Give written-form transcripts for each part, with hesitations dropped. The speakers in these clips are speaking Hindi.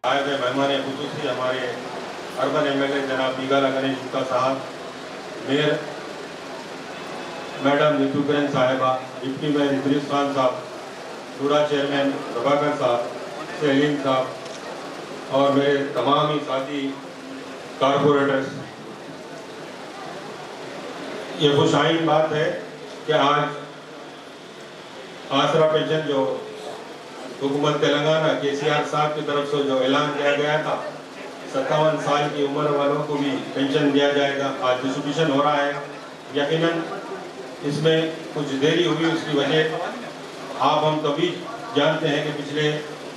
आए हुए मेहमान खुसूसी हमारे अर्बन एमएलए जनाब बिगाला गणेश गुप्ता साहब, मेयर मैडम नीतू किरण साहिबा, डिप्टी मेयर इदरीस खान साहब, टूडा चेयरमैन प्रभाकर साहब, सलीम साहब और मेरे तमाम ही साथी कारपोरेटर्स, ये खुशाइन बात है कि आज आसरा पेंशन जो हुकूमत तेलंगाना केसीआर साहब की तरफ से जो ऐलान किया गया था, 57 साल की उम्र वालों को भी पेंशन दिया जाएगा, आज डिस्ट्रीब्यूशन हो रहा है। यकीनन इसमें कुछ देरी हुई, उसकी वजह हम तभी जानते हैं कि पिछले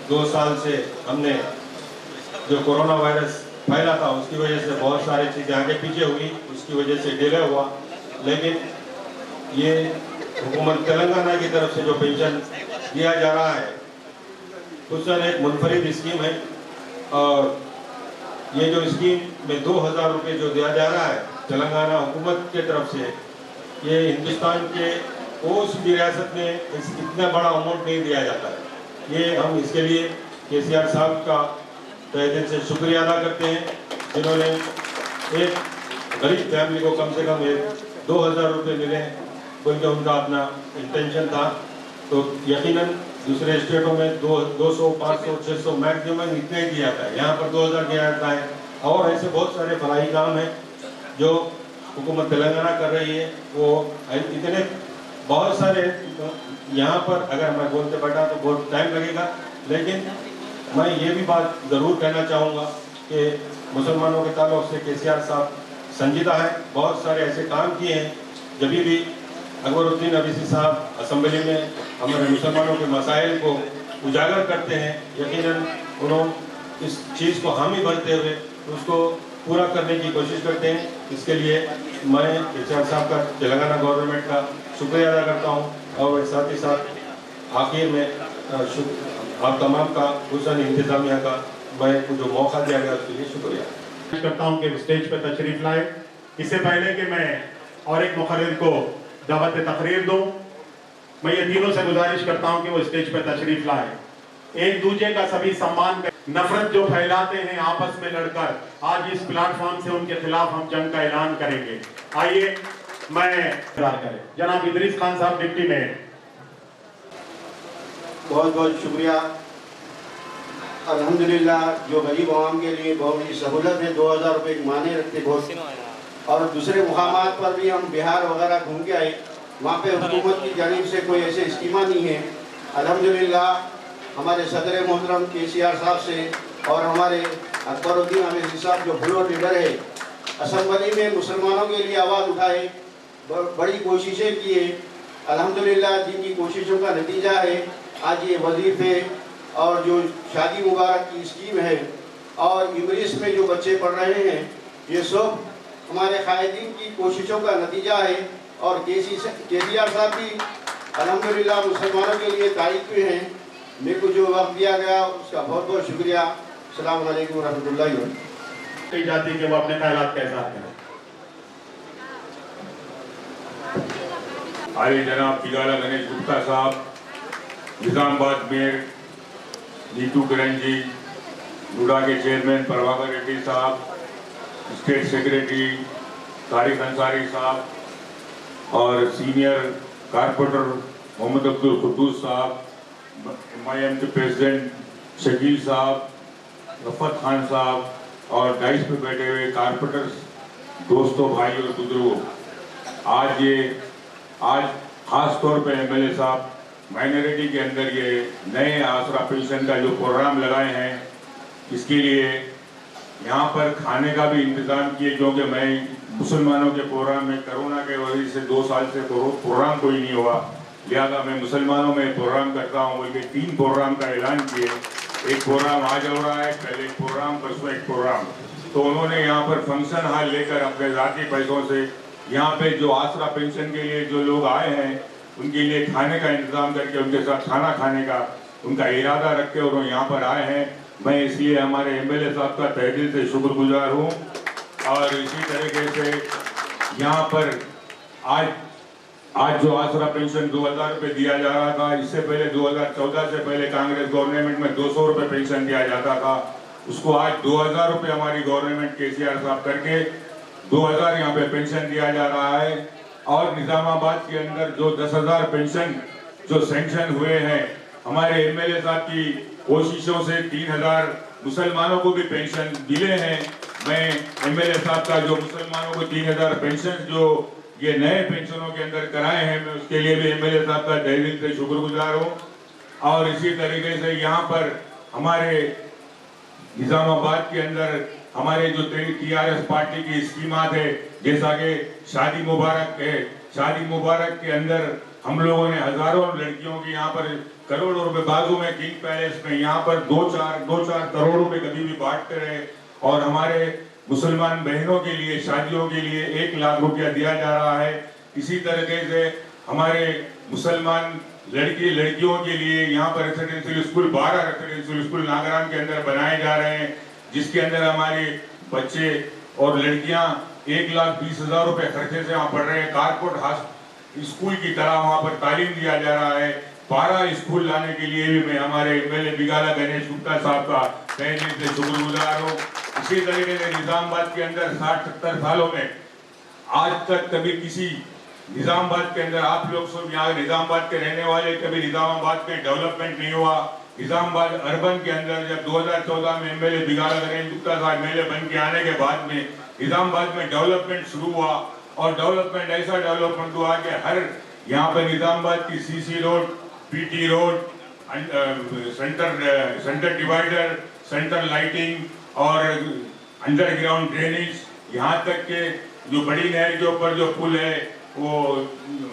2 साल से हमने जो कोरोना वायरस फैला था उसकी वजह से बहुत सारी चीज़ें आगे पीछे हुई, उसकी वजह से डिले हुआ। लेकिन ये हुकूमत तेलंगाना की तरफ से जो पेंशन दिया जा रहा है खुसूसन एक मुनफरिद स्कीम है और ये जो स्कीम में 2000 रुपये जो दिया जा रहा है तेलंगाना हुकूमत की तरफ से, ये हिंदुस्तान के कोई भी रियासत में इतना बड़ा अमाउंट नहीं दिया जाता है। ये हम इसके लिए केसीआर साहब का तहे दिल से शुक्रिया अदा करते हैं, जिन्होंने एक गरीब फैमिली को कम से कम 2000 रुपये मिले बल्कि उनका अपना इंटेंशन था। तो यकीनन दूसरे स्टेटों में 200, 500, 600 मैक्सिमम इतना ही दिया जाता है, यहाँ पर 2000 दिया जाता है। और ऐसे बहुत सारे फलाही काम हैं जो हुकूमत तेलंगाना कर रही है, वो इतने बहुत सारे यहाँ पर अगर मैं बोलते बैठा तो बहुत टाइम लगेगा। लेकिन मैं ये भी बात ज़रूर कहना चाहूँगा कि मुसलमानों के ताल्लुक से केसीआर साहब संजीदा है, बहुत सारे ऐसे काम किए हैं। जब भी अकबरुद्दीन अवीसी साहब असम्बली में हमारे मुसलमानों के मसाइल को उजागर करते हैं, यकीनन उन्होंने इस चीज़ को हामी भरते हुए उसको पूरा करने की कोशिश करते हैं। इसके लिए मैं केसीआर साहब का, तेलंगाना गवर्नमेंट का शुक्रिया अदा करता हूँ और साथ ही साथ आखिर में आप तमाम का, हुसन इंतज़ामिया का मैं जो मौका दिया गया उसके लिए शुक्रिया करता हूँ कि स्टेज पर तशरीफ लाए। इससे पहले कि मैं और एक मुखर्रिर को दावत तकरीर दूं, मैं ये तीनों से गुजारिश करता हूं कि वो स्टेज पर तशरीफ लाए। एक दूसरे का सभी सम्मान कर, नफरत जो फैलाते हैं आपस में लड़कर, आज इस प्लेटफॉर्म से उनके खिलाफ हम जंग का ऐलान करेंगे। आइए मैं जनाब इदरीस खान साहब, डिप्टी मेयर। बहुत बहुत शुक्रिया। अल्हम्दुलिल्लाह जो गरीब आवाम के लिए बहुत बड़ी सहूलत है, 2000 रुपये माने रखते बहुत। और दूसरे मुकामात पर भी हम बिहार वगैरह घूम के आए, वहाँ पे हुकूमत की जानिब से कोई ऐसे स्कीमा नहीं है। अल्हम्दुलिल्लाह हमारे सदर मोहतरम केसीआर साहब से और हमारे अकबरुद्दीन अवीसी साहब जो फ्लोर लीडर है, असम्बली में मुसलमानों के लिए आवाज़ उठाए, बड़ी कोशिशें किए। अल्हम्दुलिल्लाह जिनकी कोशिशों का नतीजा है आज ये वजीफे और जो शादी मुबारक की स्कीम है और इंग्लिश में जो बच्चे पढ़ रहे हैं, ये सब हमारे कायदीन की कोशिशों का नतीजा है। और केसीआर साहब भी अल्हम्दुलिल्लाह मुसलमानों के लिए तारीफ पे हैं। मेरे को जो वक्त दिया गया उसका बहुत बहुत शुक्रिया। अस्सलाम वालेकुम रहमतुल्लाहि व बरकातहू। जाती कि वो अपने ख्यालात का इज़हार करें। आले जनाब बिगाला गणेश गुप्ता साहब, निजामाबाद मेयर नीतू किरण जी, डूडा के चेयरमैन प्रभाकर रेड्डी साहब, स्टेट सेक्रेटरी तारिक अंसारी साहब और सीनियर कारपोरेटर मोहम्मद अब्दुल कुद्दूस साहब, MIM के प्रेसिडेंट शकील साहब, रफत खान साहब और डाइस पे बैठे हुए कारपोरेटर्स, दोस्तों, भाई और बुजुर्गों, आज खास तौर पे MLA साहब माइनॉरिटी के अंदर ये नए आसरा पेंशन का जो प्रोग्राम लगाए हैं, इसके लिए यहाँ पर खाने का भी इंतज़ाम किए, क्योंकि मैं मुसलमानों के प्रोग्राम में कोरोना के वजह से 2 साल से प्रोग्राम कोई नहीं हुआ, लिहाजा मैं मुसलमानों में प्रोग्राम करता हूँ। बल्कि 3 प्रोग्राम का ऐलान किए, एक प्रोग्राम आज हो रहा है, कल एक प्रोग्राम, परसों एक प्रोग्राम। तो उन्होंने यहाँ पर फंक्शन हॉल लेकर अपने ज़ाती पैसों से यहाँ पे जो आसरा पेंशन के लिए जो लोग आए हैं उनके लिए खाने का इंतज़ाम करके उनके साथ खाना खाने का उनका इरादा रख के और यहाँ पर आए हैं। मैं इसलिए हमारे MLA साहब का तहे दिल से शुक्रगुजार हूँ। और इसी तरीके से यहाँ पर आज जो आसरा पेंशन 2000 रुपये दिया जा रहा था, इससे पहले 2014 से पहले कांग्रेस गवर्नमेंट में 200 रुपये पेंशन दिया जाता था। उसको आज 2000 रुपये हमारी गवर्नमेंट केसीआर साहब करके 2000 यहाँ पे पेंशन दिया जा रहा है। और निजामाबाद के अंदर जो 10,000 पेंशन जो सैंक्शन हुए हैं, हमारे एमएलए साहब की कोशिशों से 3000 मुसलमानों को भी पेंशन मिले हैं। मैं एमएलए साहब का जो मुसलमानों को 3000 पेंशन जो ये नए पेंशनों के अंदर कराए हैं, मैं उसके लिए भी एमएलए साहब का तहे दिल से शुक्रगुजार हूँ। और इसी तरीके से यहाँ पर हमारे निजामाबाद के अंदर हमारे जो टीआरएस पार्टी की स्कीमात है, जैसा कि शादी मुबारक है, शादी मुबारक के अंदर हम लोगों ने हजारों लड़कियों की यहाँ पर करोड़ों रुपए, बाजू में किंग पैलेस में यहाँ पर 2-4 करोड़ रुपए कभी भी बांटते रहे। और हमारे मुसलमान बहनों के लिए शादियों के लिए 1 लाख रुपया दिया जा रहा है। इसी तरीके से हमारे मुसलमान लड़कियों के लिए यहाँ पर रेसिडेंशियल स्कूल 12 रेसिडेंशियल स्कूल नागराम के अंदर बनाए जा रहे हैं, जिसके अंदर हमारे बच्चे और लड़कियां 1,20,000 रुपए खर्चे से वहाँ पढ़ रहे हैं। कारपोरेट स्कूल की तरह वहाँ पर तालीम दिया जा रहा है। 12 स्कूल लाने के लिए भी मैं हमारे एमएलए बिगाला गणेश गुप्ता साहब का तहे दिल से शुक्रगुजार हूँ। इसी तरीके से निजामाबाद के अंदर 60-70 सालों में आज तक कभी किसी निजामाबाद के अंदर, आप लोग सब यहाँ निजामाबाद के रहने वाले, कभी निजामाबाद में डेवलपमेंट नहीं हुआ। निजामाबाद अर्बन के अंदर जब 2014 में एमएलए बिगाला गणेश गुप्ता साहब एमएलए बन के आने के बाद में निजामाबाद में डेवलपमेंट शुरू हुआ। और डेवलपमेंट ऐसा डेवलपमेंट हुआ कि हर यहाँ पर निजामाबाद की CC road, PT road, centre divider, centre lighting और अंडरग्राउंड ड्रेनेज, यहाँ तक के जो बड़ी नहर के ऊपर जो पुल है वो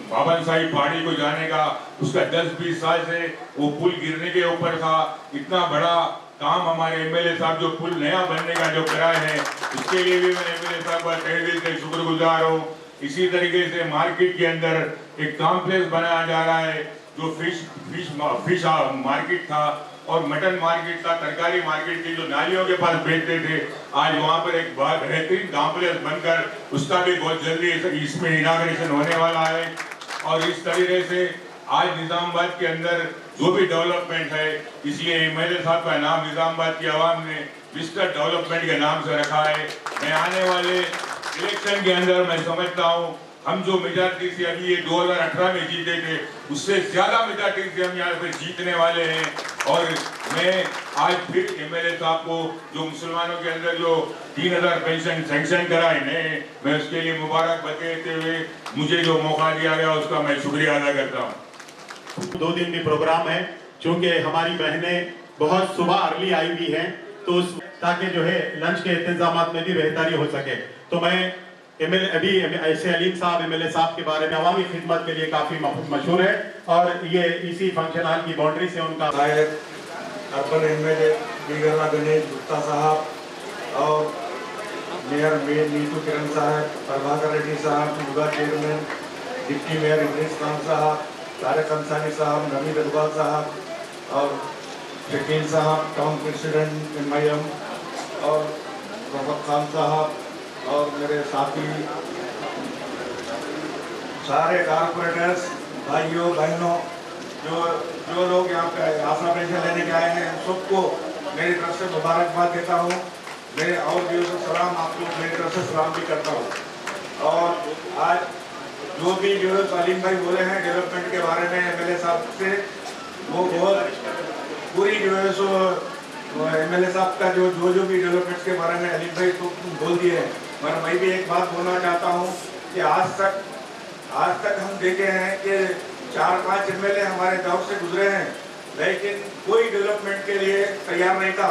बाबन साहिब पहाड़ी को जाने का, उसका 10-20 साल से वो पुल गिरने के ऊपर था। इतना बड़ा काम हमारे एमएलए साहब जो पुल नया बनने का जो कराए हैं, उसके लिए भी मैं एमएलए साहब का तहे दिल से शुक्रगुजार हूँ। इसी तरीके से मार्केट के अंदर एक कॉम्प्लेक्स बनाया जा रहा है, जो फिश मार्केट था और मटन मार्केट था, तरकारी मार्केट थी, जो नालियों के पास बेचते थे। आज वहाँ पर एक बेहतरीन कॉम्प्लेक्स बनकर उसका भी बहुत जल्दी इसमें इनाग्रेशन होने वाला है। और इस तरीके से आज निजामाबाद के अंदर जो भी डेवलपमेंट है, इसलिए एमएलए साहब का नाम निजामाबाद की आवाम ने मिस्टर डेवलपमेंट के नाम से रखा है। मैं आने वाले इलेक्शन के अंदर मैं समझता हूँ हम जो मेजॉरिटी से अभी ये 2018 में जीते थे, उससे ज्यादा मेजॉरिटी से हम यहाँ पे जीतने वाले हैं। और मैं आज फिर एमएलए साहब को जो मुसलमानों के अंदर जो 3000 पेंशन सैंक्शन कराए नए, मैं उसके लिए मुबारकबाद देते हुए मुझे जो मौका दिया गया उसका मैं शुक्रिया अदा करता हूँ। 2 दिन भी प्रोग्राम है, चूंकि हमारी बहनें बहुत सुबह अर्ली आई हुई हैं, तो ताकि जो है लंच के इंतजाम में भी बेहतरी हो सके। तो मैं एमएलए अभी ऐसे अलीम साहब एमएलए साहब के बारे में अवामी खिदमत के लिए काफ़ी मशहूर है और ये इसी फंक्शन हॉल की बाउंड्री से उनका अर्बन एमएलए बिगाला गणेश गुप्ता साहब और मेयर नीतू किरण साहब, प्रभाकर रेड्डी साहब, muga chairman, deputy mayor Idris Khan साहब, तारक अंसारी साहब, नवीद इकबाल साहब और शकील साहब, टाउन प्रेसिडेंट एमआईएम और रफत खान साहब और मेरे साथी सारे कारपोरेटर्स, भाइयों बहनों, जो लोग यहाँ पे आसरा पेंशन लेने के आए हैं, सबको मेरी तरफ से मुबारकबाद देता हूँ। मैं और भी सलाम आप लोग मेरी तरफ से सलाम भी करता हूँ। और आज जो भी जो सलीम भाई बोले हैं डेवलपमेंट के बारे में एमएलए साहब से, वो बहुत पूरी जो है सो एमएलए साहब का जो भी डेवलपमेंट के बारे में अलीम भाई तो बोल दिए हैं। मगर मैं भी एक बात बोलना चाहता हूँ कि आज तक हम देखे हैं कि 4-5 एमएलए हमारे दौर से गुजरे हैं, लेकिन कोई डेवलपमेंट के लिए तैयार नहीं था।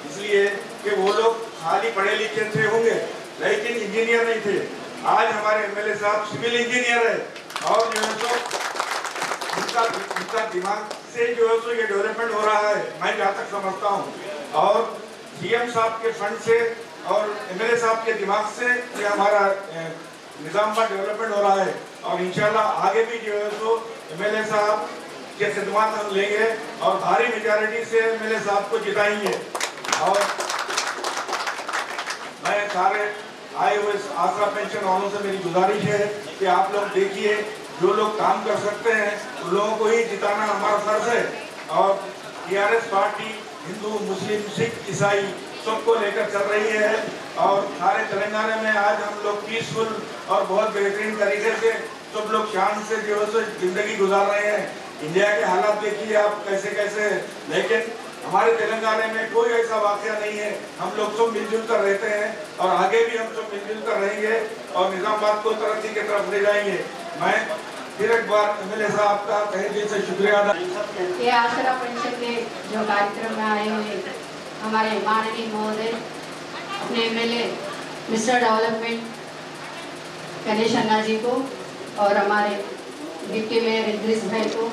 इसलिए कि वो लोग खाली पढ़े लिखे थे होंगे, लेकिन इंजीनियर नहीं थे। आज हमारे एमएलए साहब सिविल इंजीनियर है और जो है सो उनका दिमाग से जो है सो ये डेवलपमेंट हो रहा है, मैं जहाँ तक समझता हूँ। और सीएम साहब के फंड से और एमएलए साहब के दिमाग से ये हमारा निजामाबाद डेवलपमेंट हो रहा है। और इंशाल्लाह आगे भी जो है सो एमएलए साहब के खिदमत हम लेंगे और भारी मेजॉरिटी से एमएलए साहब को जिताएंगे। और मैं सारे आए हुए आसरा पेंशन वालों से मेरी गुजारिश है कि आप लोग देखिए, जो लोग काम कर सकते हैं उन लोगों को ही जिताना हमारा फर्ज है। और टीआरएस पार्टी हिंदू, मुस्लिम, सिख, ईसाई सबको लेकर चल रही है और सारे तेलंगाना में आज हम लोग पीसफुल और बहुत बेहतरीन तरीके से सब लोग शान से जो है जिंदगी गुजार रहे हैं। इंडिया के हालात देखिए आप कैसे कैसे, लेकिन हमारे तेलंगाना में कोई ऐसा वाकया नहीं है। हम लोग सब मिलजुल कर रहते हैं और आगे भी हम सब मिलजुल कर रहेंगे और निजामाबाद को तरक्की की तरफ ले जाएंगे। मैं फिर एक बार एमएलए साहब का तहे दिल से शुक्रिया अदा। ये आसरा पेंशन के जो कार्यक्रम में आए हुए हमारे माननीय महोदय अपने एमएलए मिस्टर डेवलपमेंट गणेश अन्ना जी को और हमारे डिप्टी मेयर इद्रिस भाई को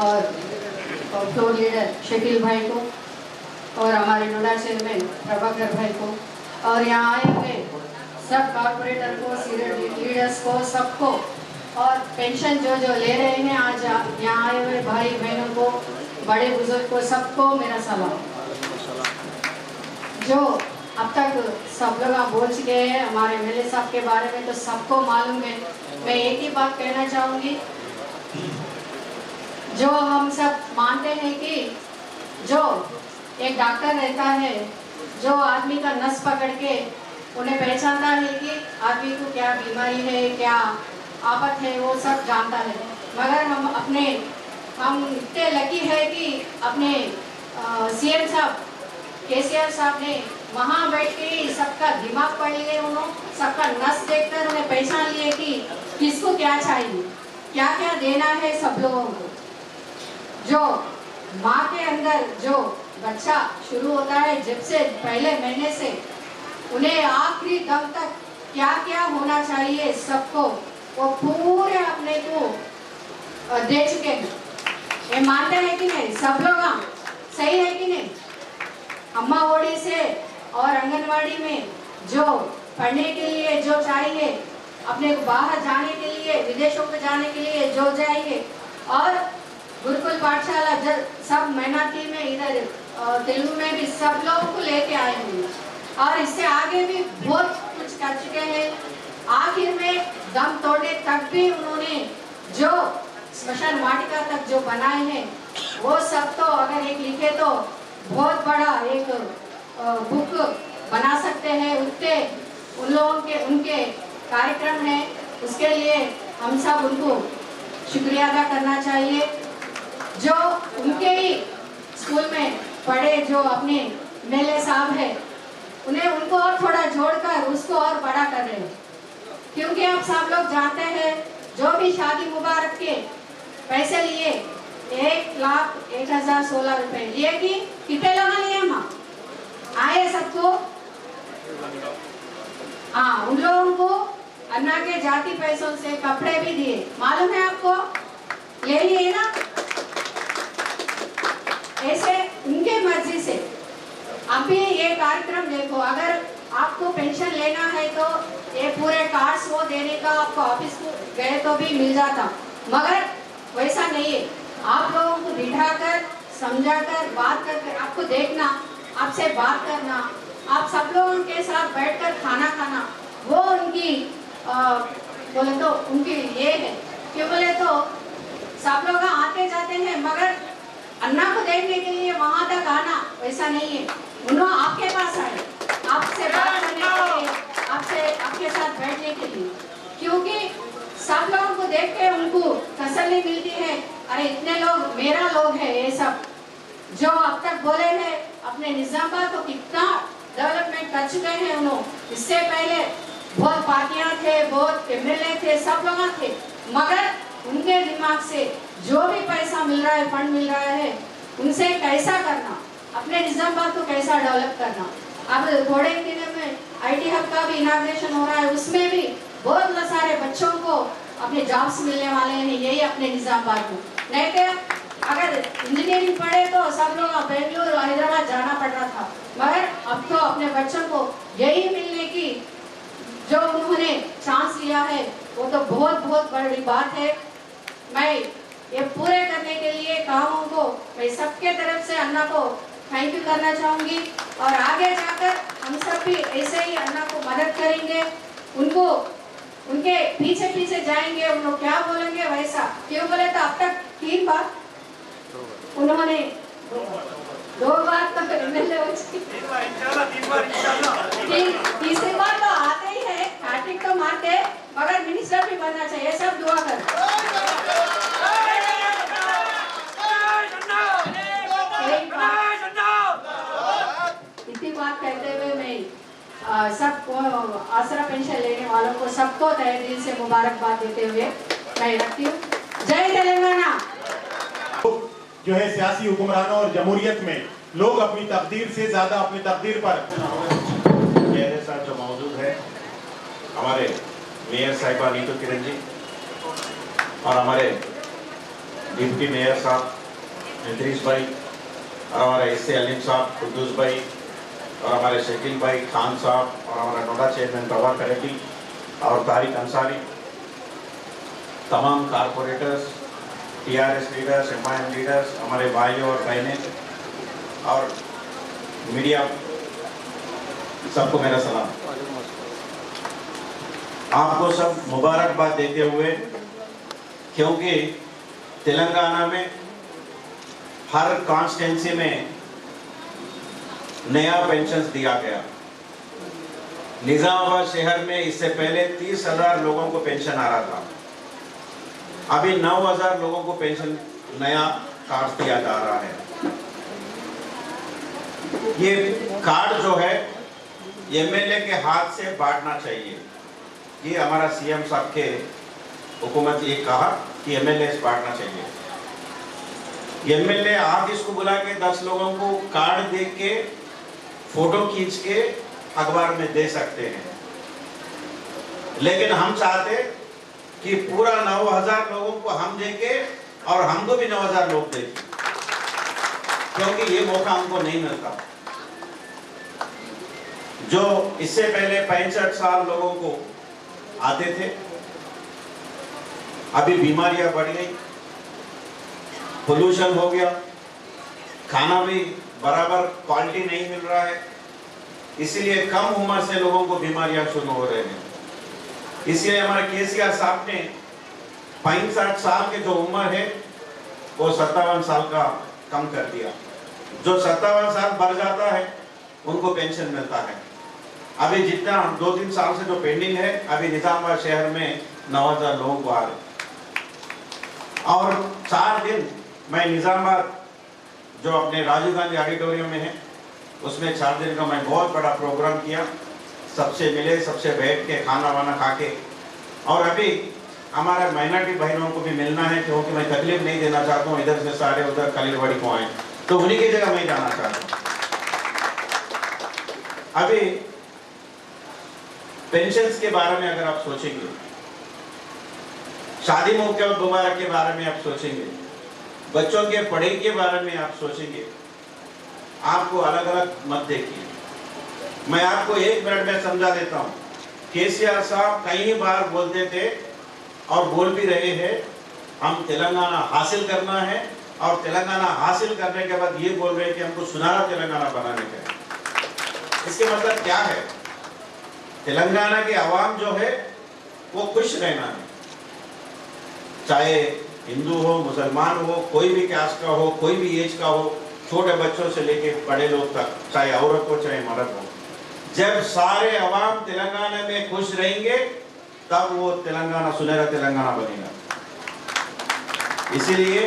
और फ्लोर लीडर शकील भाई को और हमारे नोडा चेयरमैन प्रभाकर भाई को और यहाँ आए हुए सब कॉर्पोरेटर को, सीनियर लीडर्स को, सबको और पेंशन जो ले रहे हैं आज यहाँ आए हुए भाई बहनों को, बड़े बुजुर्ग को, सबको मेरा सलाम। जो अब तक सब लोग बोल चुके हैं हमारे एमएलए साहब के बारे में, तो सबको मालूम है। मैं एक ही बात कहना चाहूँगी, जो हम सब मानते हैं कि जो एक डॉक्टर रहता है जो आदमी का नस पकड़ के उन्हें पहचानता है कि आदमी को क्या बीमारी है, क्या आफत है, वो सब जानता है। मगर हम इतने लकी है कि अपने सीएम साहब केसीआर साहब ने वहाँ बैठ के सबका दिमाग पढ़ लिए, उन्होंने सबका नस देखकर उन्हें पहचान लिए कि किसको क्या चाहिए, क्या क्या देना है सब लोगों को। जो माँ के अंदर जो बच्चा शुरू होता है जब से पहले महीने से उन्हें आखिरी दम तक क्या क्या होना चाहिए सबको वो पूरे अपने को दे चुके हैं। ये मानते हैं कि नहीं सब लोग? सही है कि नहीं? अम्मा ओडी से और आंगनवाड़ी में जो पढ़ने के लिए जो चाहिए, अपने बाहर जाने के लिए, विदेशों में जाने के लिए जो चाहिए, और गुरुकुल पाठशाला सब मेहनती में इधर तेलुगु में भी सब लोगों को लेके आए हैं और इससे आगे भी बहुत कुछ कर चुके हैं। आखिर में दम तोड़ने तक भी उन्होंने जो स्मशान वाटिका तक जो बनाए हैं वो सब तो अगर एक लिखे तो बहुत बड़ा एक बुक बना सकते हैं। उनके उन लोगों के उनके कार्यक्रम है, उसके लिए हम सब उनको शुक्रिया अदा करना चाहिए। जो उनके ही स्कूल में पढ़े जो अपने एमएलए साहब है उन्हें उनको और थोड़ा जोड़कर उसको और बड़ा कर रहे हैं, क्योंकि आप सब लोग जानते हैं जो भी शादी मुबारक के पैसे लिए 1,01,016 रुपए लिए कि कितने लगा लिए हम आए सबको। हाँ, उन लोगों को अन्ना के जाति पैसों से कपड़े भी दिए, मालूम है आपको? ले लिए ना, ऐसे उनके मर्जी से। अभी ये कार्यक्रम देखो, अगर आपको पेंशन लेना है तो ये पूरे कार्ड्स वो देने का आपको ऑफिस को गए तो भी मिल जाता, मगर वैसा नहीं है। आप लोगों को बिठाकर समझाकर बात करके आपको देखना, आपसे बात करना, आप सब लोगों के साथ बैठकर खाना खाना, वो उनकी बोले तो उनकी ये है। क्यों बोले तो सब लोग आते जाते हैं, मगर अन्ना को देखने के लिए वहां तक आना वैसा नहीं है। उन्होंने आपके पास आए, आपसे बात करने के लिए, आपके साथ बैठने के लिए, क्योंकि सब लोगों को देख के उनको तसल्ली मिलती है। अरे इतने लोग मेरा लोग है, ये सब जो अब तक बोले हैं अपने निजामाबाद को कितना डेवलपमेंट कर चुके हैं उन्होंने। इससे पहले बहुत पार्टियां थे, बहुत एमएलए थे, सब लोग थे, मगर उनके दिमाग से जो भी पैसा मिल रहा है, फंड मिल रहा है, उनसे कैसा करना, अपने निजामाबाद को कैसा डेवलप करना। अब थोड़े दिनों में आईटी हब का भी इनॉग्रेशन हो रहा है, उसमें भी बहुत सारे बच्चों को अपने जॉब्स मिलने वाले हैं, यही अपने निजामाबाद में। नहीं तो अगर इंजीनियरिंग पढ़े तो सब लोग बेंगलुरु हैदराबाद जाना पड़ रहा था, मगर अब तो अपने बच्चों को यही मिलने की जो उन्होंने चांस लिया है वो तो बहुत बहुत बड़ी बात है। मैं ये पूरे करने के लिए कामों को मैं सबके तरफ से अन्ना को थैंक यू करना चाहूँगी और आगे जाकर हम सब भी ऐसे ही अन्ना को मदद करेंगे, उनको उनके पीछे पीछे जाएंगे, उनको क्या बोलेंगे वैसा। क्यों बोले तो अब तक 3 बार उन्होंने 2 बार तो एमएलए तीसरी बार तो आते ही है, हैट्रिक तो मारते हैं, मगर मिनिस्टर भी बनना चाहिए। सब दुआ करो। इतनी बात कहते हुए मैं सबको आसरा पेंशन लेने वालों को सबको तहे दिल से मुबारकबाद देते हुए मैं रखती हूँ। जय तेलंगाना। जो है सियासी हुक्मरानों और जमहूरियत में लोग अपनी तकदीर से ज्यादा अपनी तकदीर पर मेरे साथ जो मौजूद है हमारे मेयर साहिबा नीतू किरण जी और हमारे डिप्टी मेयर साहब इद्रीस भाई और हमारे एसए अलीम साहब, कुद्दूस भाई और हमारे शकील भाई, खान साहब और हमारा नोडा चेयरमैन प्रभाकर रेड्डी और तारिक अंसारी, तमाम corporators, TRS leaders, MIM leaders, हमारे भाइयों और बहनें और मीडिया, सबको मेरा सलाम। आपको सब मुबारकबाद देते हुए, क्योंकि तेलंगाना में हर कॉन्स्टिट्यूंसी में नया पेंशन दिया गया। निजामाबाद शहर में इससे पहले 30,000 लोगों को पेंशन आ रहा था, अभी 9,000 लोगों को पेंशन नया कार्ड दिया जा रहा है। ये कार्ड जो है एमएलए के हाथ से बांटना चाहिए। ये हमारा सीएम साहब के हुकूमत ये कहा कि एमएलए बांटना चाहिए। एमएलए आप इसको बुला के 10 लोगों को कार्ड दे के फोटो खींच के अखबार में दे सकते हैं, लेकिन हम चाहते कि पूरा 9,000 लोगों को हम देके और हमको भी 9,000 लोग देखें, क्योंकि ये मौका हमको नहीं मिलता। जो इससे पहले 65 साल लोगों को आते थे, अभी बीमारियां बढ़ गई, पोल्यूशन हो गया, खाना भी बराबर क्वालिटी नहीं मिल रहा है, इसीलिए कम उम्र से लोगों को बीमारियां शुरू हो रहे हैं। इसलिए हमारे केसीआर साहब ने 65 साल के जो उम्र है वो 57 साल का कम कर दिया। जो 57 साल बढ़ जाता है उनको पेंशन मिलता है। अभी जितना 2-3 साल से जो पेंडिंग है, अभी निजामाबाद शहर में 9,000 लोगों को आ रहे, और 4 दिन मैं निजामाबाद जो अपने राजीव गांधी ऑडिटोरियम में है उसमें 4 दिन का मैं बहुत बड़ा प्रोग्राम किया। सबसे मिले, सबसे बैठ के खाना वाना खा के, और अभी हमारा माइनॉरिटी बहनों को भी मिलना है, क्योंकि मैं तकलीफ नहीं देना चाहता हूँ इधर से सारे उधर खलीलवाड़ी को आए, तो उन्हीं की जगह मैं जाना चाहता हूँ। अभी पेंशन्स के बारे में अगर आप सोचेंगे, शादी मुबारक के बारे में आप सोचेंगे, बच्चों के पढ़ाई के बारे में आप सोचेंगे, आपको अलग अलग मत देखिए। मैं आपको 1 मिनट में समझा देता हूँ। केसीआर साहब कई बार बोलते थे और बोल भी रहे हैं, हम तेलंगाना हासिल करना है, और तेलंगाना हासिल करने के बाद ये बोल रहे हैं कि हमको सुनहरा तेलंगाना बनाने का है। इसके मतलब क्या है? तेलंगाना के आवाम जो है वो खुश रहना है, चाहे हिंदू हो, मुसलमान हो, कोई भी कास्ट का हो, कोई भी एज का हो, छोटे बच्चों से लेके बड़े लोग तक, चाहे औरत हो चाहे मर्द हो। जब सारे अवाम तेलंगाना में खुश रहेंगे तब वो तेलंगाना सुनहरा तेलंगाना बनेगा। इसीलिए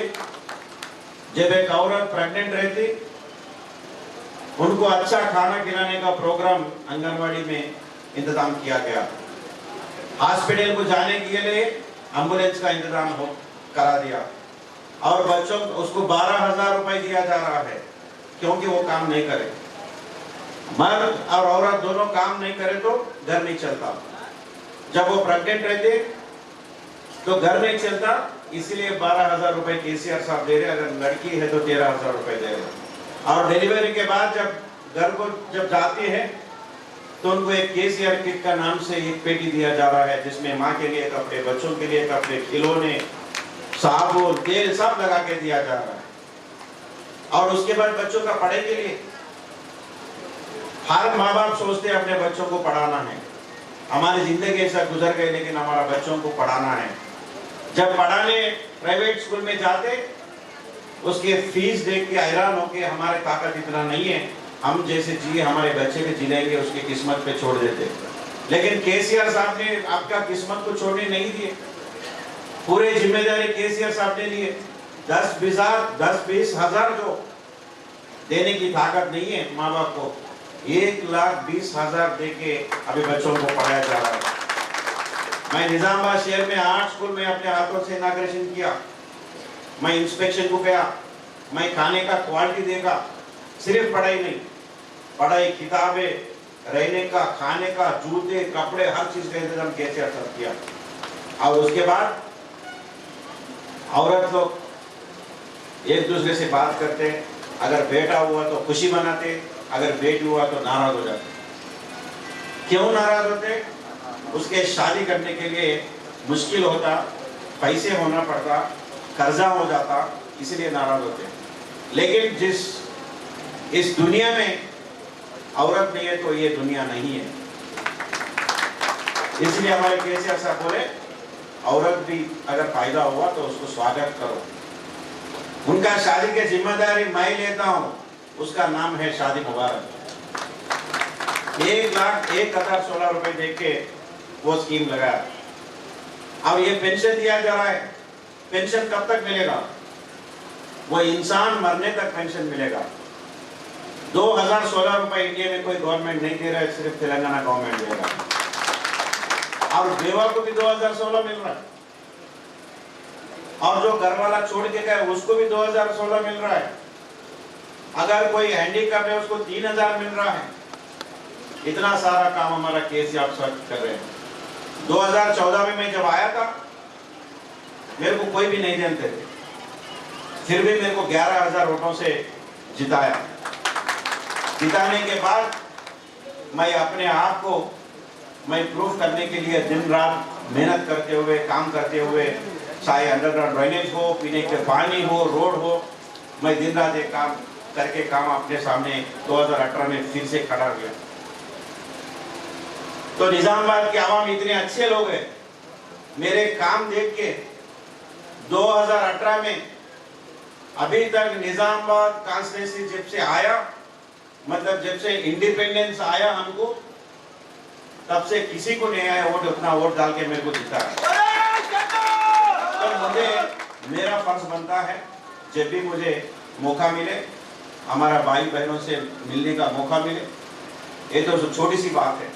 जब एक औरत प्रेग्नेंट रहती, उनको अच्छा खाना खिलाने का प्रोग्राम आंगनवाड़ी में इंतजाम किया गया। हॉस्पिटल को जाने के लिए एम्बुलेंस का इंतजाम करा दिया, और बच्चों उसको 12,000 रुपए दिया जा रहा है, क्योंकि वो काम नहीं करे। मर्द और औरत दोनों काम नहीं करे तो घर नहीं चलता। जब वो प्रेग्नेंट रहते तो घर नहीं चलता, इसलिए 12,000 रुपए केसीआर साहब दे रहे। अगर लड़की है तो 13,000 रुपए दे रहे। और डिलीवरी के बाद जब घर को जब जाते हैं तो उनको एक केसीआर किट का नाम से एक पेटी दिया जा रहा है, जिसमें माँ के लिए कपड़े, बच्चों के लिए कपड़े, खिलौने, साबुन, तेल सब लगा के दिया जा रहा है। और उसके बाद बच्चों का पढ़ाई के लिए हर माँ बाप सोचते हैं अपने बच्चों को पढ़ाना है। हमारी जिंदगी ऐसा गुजर गई, लेकिन हमारा बच्चों को पढ़ाना है। जब पढ़ाने प्राइवेट स्कूल में जाते, उसके फीस देख के हैरान होके हमारे ताकत इतना नहीं है, हम जैसे जिए हमारे बच्चे भी जी लेंगे, उसकी किस्मत पे छोड़ देते। लेकिन केसीआर साहब ने आपका किस्मत को छोड़ने नहीं दिए, पूरे जिम्मेदारी केसीआर साहब ने लिए। 10-20 हजार जो देने की ताकत नहीं है माँ बाप को, 1,20,000 देके अभी बच्चों को पढ़ाया जा रहा है। मैं निजामाबाद शहर में 8 स्कूल में अपने हाथों से इनॉग्रेशन किया, मैं इंस्पेक्शन को गया, मैं खाने का क्वालिटी देखा। सिर्फ पढ़ाई नहीं, पढ़ाई, किताबें, रहने का, खाने का, जूते, कपड़े, हर चीज का इंतजाम कैसे असर किया। और उसके बाद औरत लोग एक दूसरे से बात करते, अगर बेटा हुआ तो खुशी मनाते, अगर बेटी हुआ तो नाराज हो जाते। क्यों नाराज होते? उसके शादी करने के लिए मुश्किल होता, पैसे होना पड़ता, कर्जा हो जाता, इसलिए नाराज होते। लेकिन इस दुनिया में औरत नहीं है तो ये दुनिया नहीं है। इसलिए हमारे केसीआर साहब बोले, औरत भी अगर पैदा हुआ तो उसको स्वागत करो। उनका शादी की जिम्मेदारी मैं लेता हूं, उसका नाम है शादी मुबारक। 1,01,16 रुपए दे के वो स्कीम लगाया। अब ये पेंशन दिया जा रहा है, पेंशन कब तक मिलेगा? वो इंसान मरने तक पेंशन मिलेगा। 2,016 रुपए इंडिया में कोई गवर्नमेंट नहीं दे रहा है, सिर्फ तेलंगाना गवर्नमेंट दे रहा है। और बेवा को भी 2,016 मिल रहा है, और जो घर वाला छोड़ के गया उसको भी 2,016 मिल रहा है। अगर कोई हैंडीकैप है उसको 3,000 मिल रहा है। इतना सारा काम हमारा केसीआर साहब कर रहे हैं। 2014 में मैं जब आया था, मेरे को कोई भी नहीं जानते थे, फिर भी मेरे को 11,000 वोटों से जिताया। जिताने के बाद मैं अपने आप को मैं प्रूफ करने के लिए दिन रात मेहनत करते हुए, काम करते हुए, चाहे अंडरग्राउंड ड्रेनेज हो, पीने के पानी हो, रोड हो, मैं दिन रात एक काम करके काम अपने सामने 2018 में फिर से खड़ा किया। तो निजामाबाद के आवाम इतने अच्छे लोग हैं, मेरे काम देख के 2018 में अभी तक निजामाबाद कॉन्स्टिट्यूंसी जब से आया, मतलब जब से इंडिपेंडेंस आया हमको, तब से किसी को नहीं आया वोट, उतना वोट डाल के मेरे को जीता है। तो मुझे मेरा फर्ज बनता है, जब भी मुझे मौका मिले, हमारा भाई बहनों से मिलने का मौका मिले। ये तो छोटी सी बात है,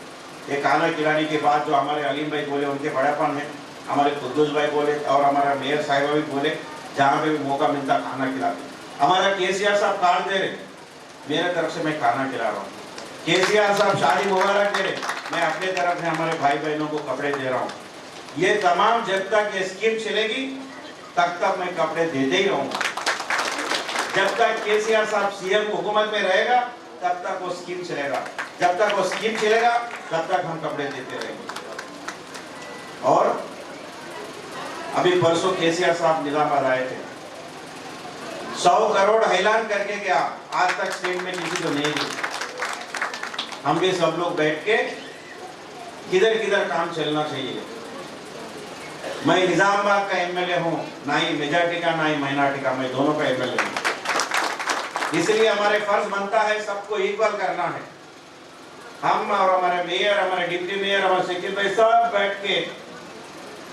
ये खाना खिलाने के बाद जो हमारे अलीम भाई बोले उनके बड़ापन है, हमारे कुद्दूस भाई बोले और हमारा मेयर साहिबा भी बोले, जहाँ पे भी मौका मिलता खाना खिलाते। हमारा केसीआर साहब कार्ड दे रहे, मेरे तरफ से मैं खाना खिला रहा हूँ। केसीआर साहब शादी मुबारक दे रहे, मैं अपने तरफ से हमारे भाई बहनों को कपड़े दे रहा हूँ। ये तमाम जब तक ये स्कीम चलेगी तब तक मैं कपड़े देते ही रहूंगा। जब तक केसीआर साहब सीएम हुकूमत में रहेगा तब तक वो स्कीम चलेगा, जब तक वो स्कीम चलेगा तब तक हम कपड़े देते रहेंगे। और अभी परसों केसीआर साहब निजामाबाद आए थे, 100 करोड़ ऐलान करके गया, आज तक स्टेट में किसी को नहीं दी। हम भी सब लोग बैठ के किधर किधर काम चलना चाहिए। मैं निजामाबाद का एमएलए हूँ, ना ही मेजॉरिटी का ना ही माइनॉरिटी का, मैं दोनों का एमएलए हूँ। इसलिए हमारे फर्ज बनता है सबको इक्वल करना है। हम और हमारे मेयर, हमारे डिप्टी मेयर, हमारे सेक्रेटरी सब बैठ के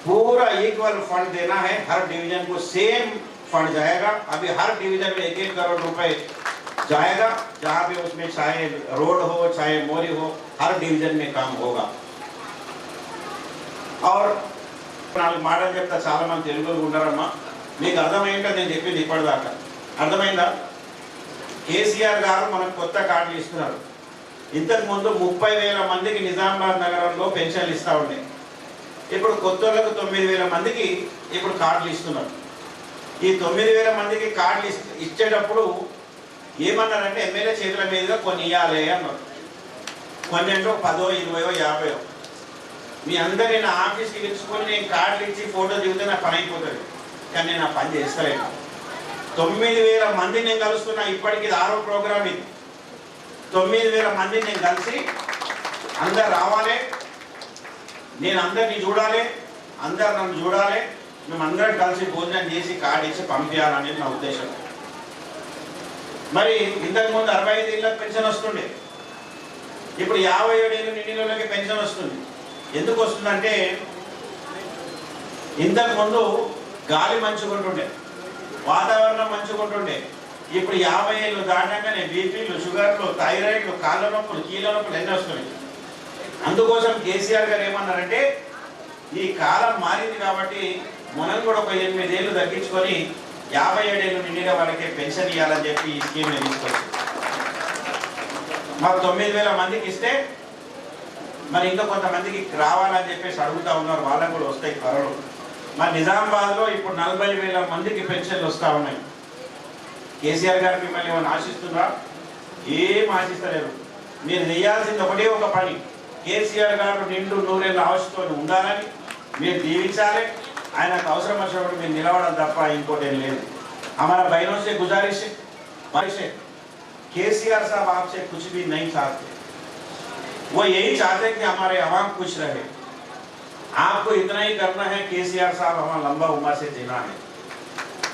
पूरा इक्वल फंड देना है। हर डिवीजन को सेम फंड जाएगा। अभी हर डिवीजन में 1-1 करोड़ रुपए जाएगा, जहाँ पे उसमें चाहे रोड हो चाहे मोरी हो, हर डिवीजन में काम होगा। और మాటలు చెప్తా, చాలా మంది తెలుగులో ఉన్నారమ్మా, మీకు అర్థమైందా నేను చెప్పింది ఇప్పటిదాకా? అర్థమైందా? కేసీఆర్ గారు మనకు కొత్త కార్డులు ఇస్తున్నారు. ఇంతకు ముందు 30,000 మందికి నిజామాబాద్ నగరంలో పెన్షన్లు ఇస్తా ఉండే, ఇప్పుడు కొత్త వాళ్ళకు 9,000 మందికి ఇప్పుడు కార్డులు ఇస్తున్నారు. ఈ 9,000 మందికి కార్డులు ఇచ్చేటప్పుడు ఏమన్నారంటే ఎమ్మెల్యే చేతుల మీదుగా కొన్ని ఇవ్వాలి అన్నారు. కొన్ని అంటే 10, 20, 50. మీ అందరినీ నా ఆఫీస్కి పిలుచుకొని నేను కార్డులు ఇచ్చి ఫోటో దిగితే నా పని అయిపోతుంది, కానీ నేను ఆ పని చేస్తలేను. 9,000 మందిని నేను కలుస్తున్నా. ఇప్పటికి ఇది 6వ ప్రోగ్రామ్. ఇది 9,000 మందిని నేను కలిసి అందరు రావాలి, నేను అందరినీ చూడాలి, అందరు నన్ను చూడాలి, మేము అందరం కలిసి భోజనం చేసి కార్డు ఇచ్చి పంపించాలనేది నా ఉద్దేశం. మరి ఇంతకు ముందు 65 ఏళ్ళకి పెన్షన్ వస్తుండే, ఇప్పుడు 57 ఏళ్ళు నిండిన వాళ్ళకి పెన్షన్ వస్తుంది. ఎందుకు వస్తుందంటే ఇంతకు ముందు గాలి మంచుకుంటుండే, వాతావరణం మంచుకుంటుండే. ఇప్పుడు 50 ఏళ్ళు దాటంగానే బీపీలు, షుగర్లు, థైరాయిడ్లు, కాళ్ళ నొప్పులు, కీళ్ళ నొప్పులు ఎన్ని వస్తున్నాయి. అందుకోసం కేసీఆర్ గారు ఏమన్నారంటే ఈ కాలం మారింది కాబట్టి మనం కూడా ఒక 8 ఏళ్ళు తగ్గించుకొని 57 ఏళ్ళు నిండిన వాళ్ళకే పెన్షన్ ఇవ్వాలని చెప్పి ఈ స్కీమ్ని తీసుకొచ్చింది. మాకు 9,000 మందికి ఇస్తే మరి ఇంకా కొంతమందికి రావాలని చెప్పేసి అడుగుతా ఉన్నారు, వాళ్ళకు కూడా వస్తాయి త్వరలో. మరి నిజామాబాద్లో ఇప్పుడు 40,000 మందికి పెన్షన్లు వస్తూ ఉన్నాయి. కేసీఆర్ గారు మిమ్మల్ని ఏమైనా ఆశిస్తున్నారా? ఏం ఆశిస్తలేరు. మీరు చేయాల్సింది ఒకటే ఒక పని, కేసీఆర్ గారు నిండు 100 ఏళ్ళ ఆశతో ఉండాలని మీరు దీవించాలి. ఆయనకు అవసరం వచ్చినప్పుడు మీరు నిలవడం తప్ప ఇంకోటి ఏం లేదు. हमारा बहनों से गुजारिश है, केसीआर साहब आपसे कुछ भी नहीं चाहते, वो यही चाहते कि हमारे आवाम खुश रहे. आपको इतना ही करना है, केसीआर साहब हमारा लंबा उम्र से जीना है.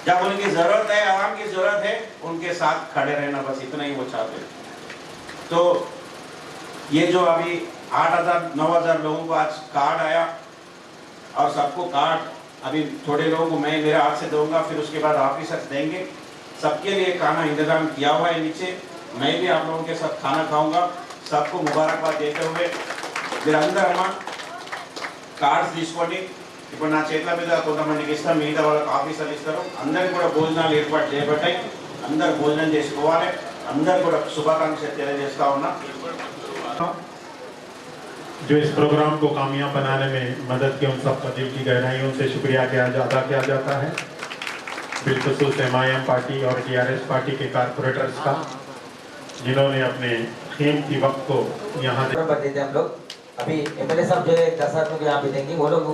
जब उनकी जरूरत है, आवाम की जरूरत है, उनके साथ खड़े रहना, बस इतना ही वो चाहते हैं. तो ये जो अभी 8,000 9,000 लोगों को आज कार्ड आया और सबको कार्ड अभी थोड़े लोगों को मैं मेरे हाथ से दूंगा, फिर उसके बाद ऑफिसर्स देंगे. सबके लिए खाना इंतजाम किया हुआ है नीचे. मैं भी आप लोगों के साथ खाना खाऊंगा. सबको मुबारकबाद देते हुए మీరందరూ కార్డ్స్ తీసుకోండి. ఇప్పుడు నా చేతుల మీద కొంతమందికి ఇస్తాం, మిగతా వాళ్ళకి ఆఫీసర్లు ఇస్తారు. అందరికి కూడా భోజనాలు ఏర్పాటు చేయబడ్డాయి. అందరు భోజనం చేసుకోవాలి. అందరు కూడా శుభాకాంక్షలు తెలియజేస్తా ఉన్నా. जो इस प्रोग्राम को कामयाब बनाने में मदद की उन सबका दिल की गहराइयों से शुक्रिया अदा किया जाता है. बिलखुसूस MIM पार्टी और TRS पार्टी के कारपोरेटर्स का, जिन्होंने अपने कीमती वक्त को यहाँ हम लोग अभी MLA साहब जो है 10 आदमी को यहाँ पे देंगे, वो लोग